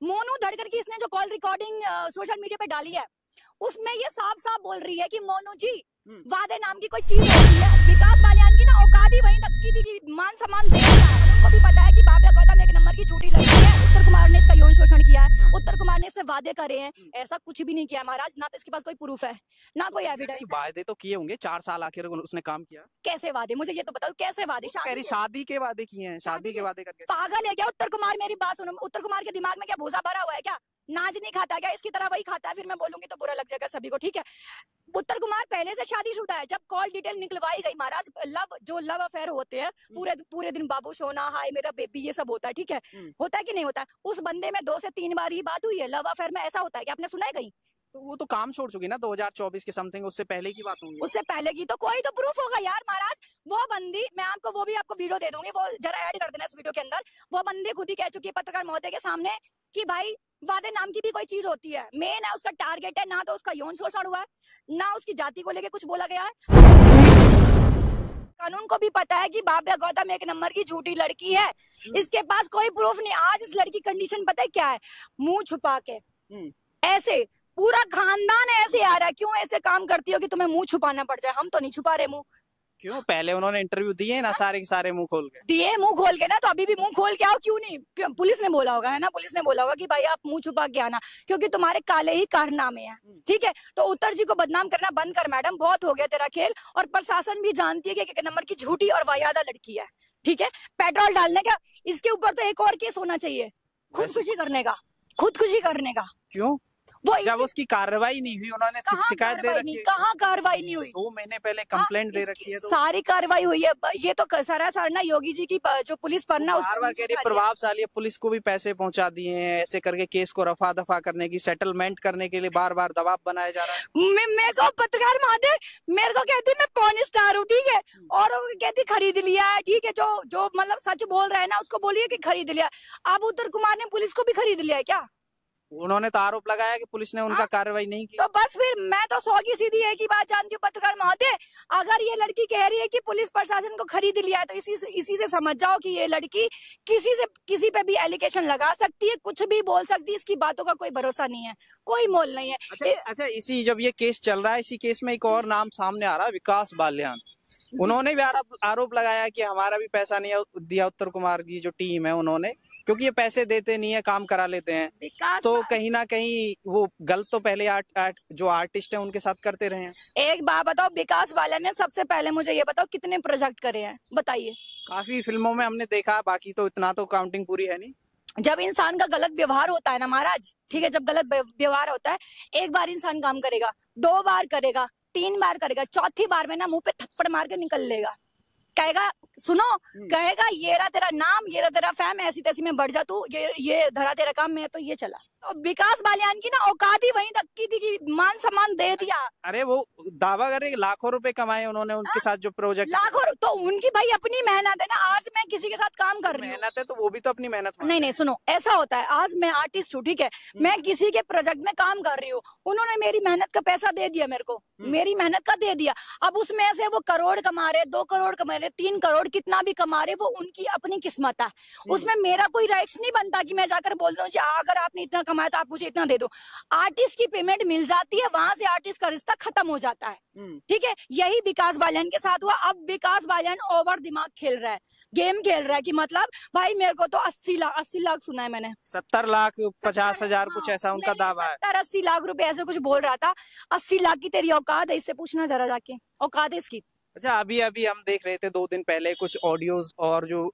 मोनू धड़कर की इसने जो कॉल रिकॉर्डिंग सोशल मीडिया पे डाली है, उसमें ये साफ साफ बोल रही है कि मोनू जी वादे नाम की कोई चीज होती है। विकास बालियान की ना औकात ही वहीं तक की थी कि मान सम्मान दे दिया। उनको भी पता है कि बाबा गौतम एक नंबर की झूठी लड़की है। उत्तर कुमार ने इसका यौन शोषण किया है, उत्तर कुमार ने इससे वादे करे हैं। ऐसा कुछ भी नहीं किया महाराज, ना तो इसके पास कोई प्रूफ है ना कोई एविडेंस। वादे तो किए होंगे, 4 साल आखिर उसने काम किया। कैसे वादे, मुझे ये तो बताओ कैसे वादे? शादी के वादे किए हैं, शादी के वादे करके। पागल है क्या उत्तर कुमार? मेरी बात सुनो, उत्तर कुमार के दिमाग में क्या भूसा भरा हुआ है क्या? नाच नहीं खाता क्या? इसकी तरह वही खाता है। फिर मैं बोलूंगी तो बुरा लग जाएगा सभी को, ठीक है? उत्तर कुमार पहले से शादीशुदा है। जब कॉल डिटेल निकलवाई गई महाराज, लव अफेयर होते हैं, पूरे दिन बाबू सोना, हाय मेरा बेबी, ये सब होता है, ठीक है? होता है कि नहीं होता है? उस बंदे में 2 से 3 बार ही बात हुई है। लव अफेयर में ऐसा होता है कि आपने सुना है कहीं? तो वो तो काम छोड़ चुकी ना 2024 के समथिंग, उससे पहले की बात होगी। उससे पहले की तो कोई तो प्रूफ होगा यार महाराज। वो बंदी, मैं आपको वो भी आपको वीडियो दे दूंगी, वो जरा ऐड कर देना इस वीडियो के अंदर। वो बंदी खुद ही कह चुकी है पत्रकार महोदय के सामने कि भाई वादे नाम की भी कोई चीज होती है। मेन है उसका टारगेट है, ना तो उसका यौन शोषण हुआ है, ना उसकी जाति को लेके कुछ बोला गया है। कानून को भी पता है कि बाबा गौतम एक नंबर की झूठी लड़की है। इसके पास कोई प्रूफ नहीं। आज इस लड़की कंडीशन पता है क्या है? मुंह छुपा के ऐसे पूरा खानदान ऐसे आ रहा है। क्यों ऐसे काम करती हो कि तुम्हें मुंह छुपाना पड़ जाए? हम तो नहीं छुपा रहे मुंह। क्यों? पहले उन्होंने इंटरव्यू दिए ना, सारे के सारे मुंह खोल के दिए, मुंह खोल के ना, तो अभी भी मुंह खोल के आओ। क्यों नहीं? पुलिस ने बोला होगा, है ना? पुलिस ने बोला होगा कि भाई आप मुंह छुपा के आना, क्योंकि तुम्हारे काले ही कारनामे हैं, ठीक है? तो उत्तर जी को बदनाम करना बंद कर मैडम, बहुत हो गया तेरा खेल। और प्रशासन भी जानती है कि एक नंबर की झूठी और वाहियादा लड़की है, ठीक है? पेट्रोल डालने का इसके ऊपर तो एक और केस होना चाहिए, खुदकुशी करने का, खुदकुशी करने का। क्यों? वो जब उसकी कार्रवाई नहीं हुई, उन्होंने शिकायत दे रखी है। कहाँ कार्रवाई नहीं हुई? 2 महीने पहले कंप्लेंट दे रखी है। तो सारी कार्रवाई हुई है। ये तो सरासर ना योगी जी की जो पुलिस पर ना बार-बार कह रही है प्रभावशाली है, पुलिस को भी पैसे पहुंचा दिए हैं, ऐसे करके केस को रफा दफा करने की, सेटलमेंट करने के लिए बार-बार दबाव बनाया जा रहा है। मेरे को पत्रकार महोदय मेरे को कहती मैं पॉर्न स्टार हूँ, ठीक है? और वो कहती खरीद लिया है, ठीक है? जो मतलब सच बोल रहा है ना, उसको बोलिए कि खरीद लिया। अब उत्तर कुमार ने पुलिस को भी खरीद लिया है क्या? उन्होंने तो आरोप लगाया कि पुलिस ने उनका कार्रवाई नहीं की। तो बस फिर मैं तो 100 की सीधी एक ही बात जानती हूँ पत्रकार महोदय, अगर ये लड़की कह रही है कि पुलिस प्रशासन को खरीद लिया है, तो इसी से समझ जाओ कि ये लड़की किसी पे भी एलिगेशन लगा सकती है, कुछ भी बोल सकती है। इसकी बातों का कोई भरोसा नहीं है, कोई मोल नहीं है। अच्छा, इसी जब ये केस चल रहा है, इसी केस में एक और नाम सामने आ रहा है, विकास बालियान। उन्होंने भी आरोप लगाया कि हमारा भी पैसा नहीं दिया उत्तर कुमार की जो टीम है उन्होंने, क्योंकि ये पैसे देते नहीं है, काम करा लेते हैं। तो कहीं ना कहीं वो गलत तो पहले जो आर्टिस्ट है उनके साथ करते रहे हैं। एक बात बताओ, विकास बालियान ने सबसे पहले मुझे ये बताओ कितने प्रोजेक्ट करे हैं, बताइए? काफी फिल्मों में हमने देखा, बाकी तो इतना तो काउंटिंग पूरी है नहीं। जब इंसान का गलत व्यवहार होता है ना महाराज, ठीक है? जब गलत व्यवहार होता है, एक बार इंसान काम करेगा, 2 बार करेगा, 3 बार करेगा, चौथी बार में ना मुंह पे थप्पड़ मार के निकल लेगा, कहेगा सुनो, कहेगा ये रहा तेरा नाम, ये रहा तेरा फैम, ऐसी तैसी में बढ़ जा तू, ये धरा तेरा काम में, तो ये चला। तो विकास बालियान की ना औकात ही वहीं तक की थी कि मान सम्मान दे दिया। अरे वो दावा कर रहे लाखों रुपए कमाए उन्होंने उनके साथ जो प्रोजेक्ट। लाखों तो उनकी भाई अपनी मेहनत है ना। आज मैं किसी के साथ काम कर रही हूँ, मेहनत है तो वो भी तो अपनी मेहनत। नहीं सुनो, ऐसा होता है, आज मैं आर्टिस्ट हूँ, ठीक है? मैं किसी के प्रोजेक्ट में काम कर रही हूँ, उन्होंने मेरी मेहनत का पैसा दे दिया मेरे को, मेरी मेहनत का दे दिया। अब उसमें से वो करोड़ कमा रहे, 2 करोड़ कमा रहे, 3 करोड़, कितना भी कमा रहे, वो उनकी अपनी किस्मत है। उसमें मेरा कोई राइट्स नहीं बनता कि मैं जाकर बोल दूं अगर आपने इतना कमाया तो आप मुझे इतना दे दो। आर्टिस्ट की पेमेंट मिल जाती है, वहां से आर्टिस्ट का रिश्ता खत्म हो जाता है, ठीक है? यही विकास बालियान के साथ हुआ। अब विकास बालियान ओवर दिमाग खेल रहा है, गेम खेल रहा है कि मतलब भाई मेरे को तो 80 लाख सुना है मैंने, 70 लाख 50 हजार कुछ ऐसा उनका दावा है। 70-80 लाख रुपए ऐसे कुछ बोल रहा था। 80 लाख की तेरी औकात है? इससे पूछना जरा जाके, औकात है इसकी? अच्छा, अभी हम देख रहे थे 2 दिन पहले कुछ ऑडियोज और जो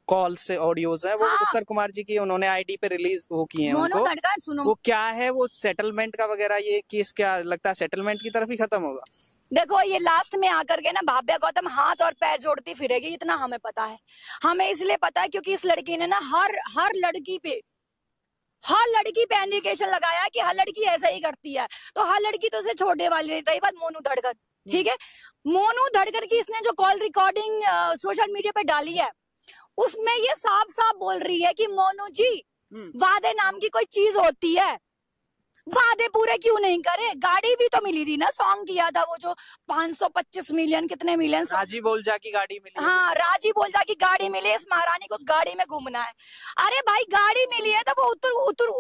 कॉल से ऑडियोज है वो उत्तर कुमार जी की उन्होंने आईडी पे रिलीज वो किए हैं उनको। सुनो, वो क्या है, वो सेटलमेंट का वगैरह, ये केस क्या लगता है सेटलमेंट की तरफ ही खत्म होगा? देखो ये लास्ट में आकर के ना भाव्या गौतम हाथ और पैर जोड़ती फिरेगी, इतना हमें पता है। हमें इसलिए पता है क्योंकि इस लड़की ने ना हर लड़की पे एप्लीकेशन लगाया कि हर लड़की ऐसा ही करती है, तो हर लड़की तो उसे छोड़ने वाली नहीं। रही बात मोनू धड़कर, ठीक है? मोनू धड़कर की इसने जो कॉल रिकॉर्डिंग सोशल मीडिया पे डाली है, उसमें ये साफ साफ बोल रही है कि मोनू जी वादे नाम की कोई चीज होती है। वादे पूरे क्यों नहीं करे? गाड़ी भी तो मिली थी ना, सॉन्ग किया था वो जो 525 मिलियन कितने मिलियन। राजी बोलजा की गाड़ी मिली। हाँ, राजी बोलजा की गाड़ी मिली, इस महारानी को उस गाड़ी में घूमना है। अरे भाई गाड़ी मिली है तो वो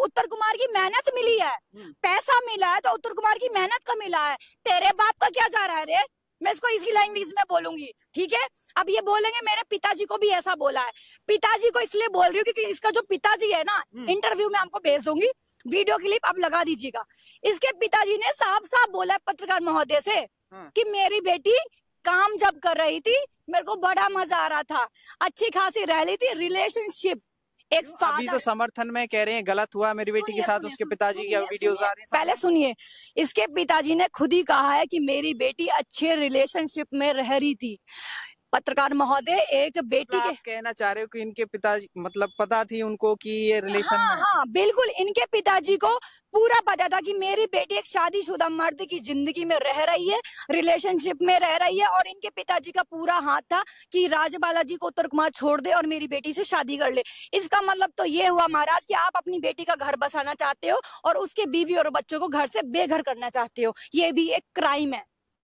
उत्तर कुमार की मेहनत मिली है, पैसा मिला है तो उत्तर कुमार की मेहनत का मिला है। तेरे बाप का क्या जा रहा है रे? मैं इसको इसी लैंग्वेज में बोलूंगी, ठीक है? अब ये बोलेंगे मेरे पिताजी को भी ऐसा बोला है। पिताजी को इसलिए बोल रही हूँ क्योंकि इसका जो पिताजी है ना, इंटरव्यू में आपको भेज दूंगी, वीडियो क्लिप आप लगा दीजिएगा। इसके पिताजी ने साफ साफ बोला है पत्रकार महोदय से कि मेरी बेटी काम जब कर रही थी मेरे को बड़ा मजा आ रहा था, अच्छी खासी रह रही थी, रिलेशनशिप एक अभी तो समर्थन में कह रहे हैं गलत हुआ मेरी बेटी के साथ, उसके पिताजी की वीडियोस आ रही हैं। पहले सुनिए, इसके पिताजी ने खुद ही कहा है कि मेरी बेटी अच्छे रिलेशनशिप में रह रही थी। पत्रकार महोदय, एक बेटी के कहना चाह रहे हो कि इनके पिताजी मतलब पता थी उनको कि ये रिलेशन में? हाँ बिल्कुल, इनके पिताजी को पूरा पता था कि मेरी बेटी एक शादीशुदा मर्द की जिंदगी में रह रही है, रिलेशनशिप में रह रही है, और इनके पिताजी का पूरा हाथ था कि राजबाला जी को उत्तर कुमार छोड़ दे और मेरी बेटी से शादी कर ले। इसका मतलब तो ये हुआ महाराज कि आप अपनी बेटी का घर बसाना चाहते हो और उसके बीवी और बच्चों को घर से बेघर करना चाहते हो। ये भी एक क्राइम है।